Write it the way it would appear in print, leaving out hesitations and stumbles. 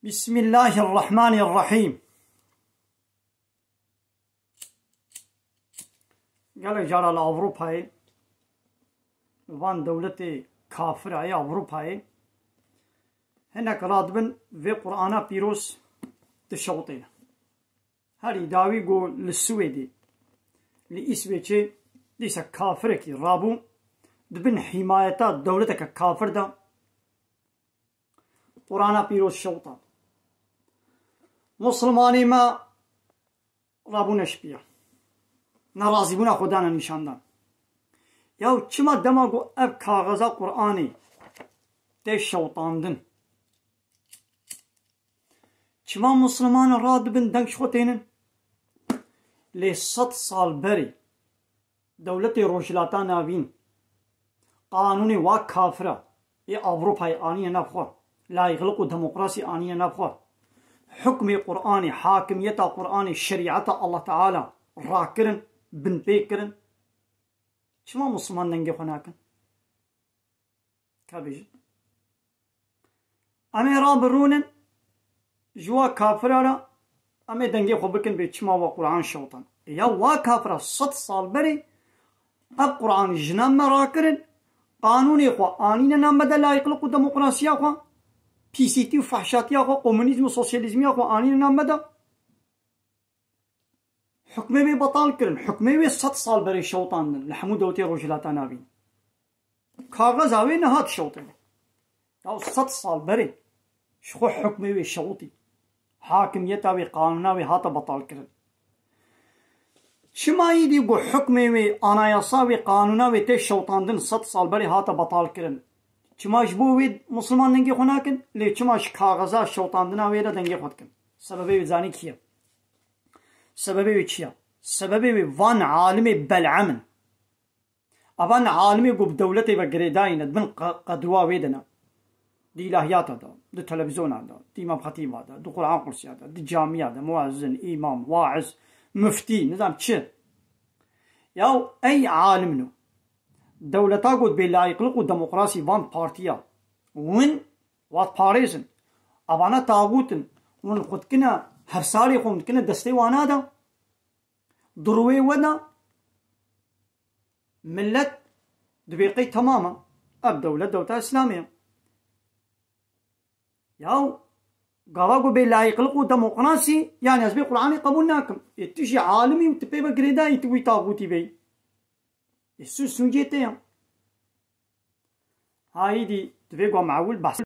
بسم الله الرحمن الرحيم. قال جارا الأوروبا وان دولة كافر أي أوروبا هناك رادبن في قرآن بيروس تشوطين هاري داوي قول للسويدي لإسويتشي ليس كافرك رابو دبن حماية دولتك كافر دا قرآن بيروس شوطان مسلماني ما رابو نشبيه نرازي بنا خدانا نشاندان ياو چما دماغو اب کاغذا قرآني ده شوطاندن چما مسلمان راد بن دنگ شوتينن لي 100 سال بري دولت روشلاتا ناوين قانوني وا كافرة اي اوروباي آنية نفخوا لا يغلقوا ديمقراسي آنية نفخوا حكم قرآني حاكمية قرآني شريعة الله تعالى راكرن بن بيكرن شما مسلمان ننجي خناكن كابيج امي رابرونن جوا كافرارا امي دنجي خبكن بيتشما وقرآن شوطان يا وا كافرا 100 سال بري اب قرآن جنان مراكرن قانوني خو آنين نام بدا لا يقلقوا ديمقراسيا خو بي سي تي وفحشاتيا خو كومونيزم وسوسياليزميا خو آنين نام بدا حكمي بي بطال كرن حكمي بي 100 سال بري شوطان لحمو دوتي روجلاتا نابين كاغذ اوي نهات شوطن او 100 سال بري شخو حكمي بي شوطي حاكميتا بي قانونا بي هاتا بطال كرن شما يدي قو حكمي بي اناياسا بي قانونا بي تي شوطان دن 100 سال بري هاتا بطال كرن چما جبو بي مسلمان ننجي خناكن لي چما كاغذا شوطان دنا ويدا دنجي خدكن سببي زاني كيه سببي چيا سببي وان عالمي بلعمن اوان عالمي قو بدولتي وقريداين دبن قدوا ويدنا دي الهيات دا دي تلفزيون دا دي امام خطيب دا دي قرآن قرسي دا دي جامعة دا مؤذن امام واعظ مفتي نظام چه ياو اي عالمنو دولتا قد بلا يقلقوا ديمقراسي وان بارتيا وين وات باريزن ابانا تاغوتن ون خد كنا هرسالي خون كنا دستي وانا دا دروي ودا ملت دبيقي تماما اب دولة اسلامية ياو قواقو بلا يقلقوا ديمقراسي يعني ازبي قرآني قبولناكم يتجي عالمي وتبي بقريدا يتوي طاغوتي بي السوس سنجيتين هاي دي تبي معول بحث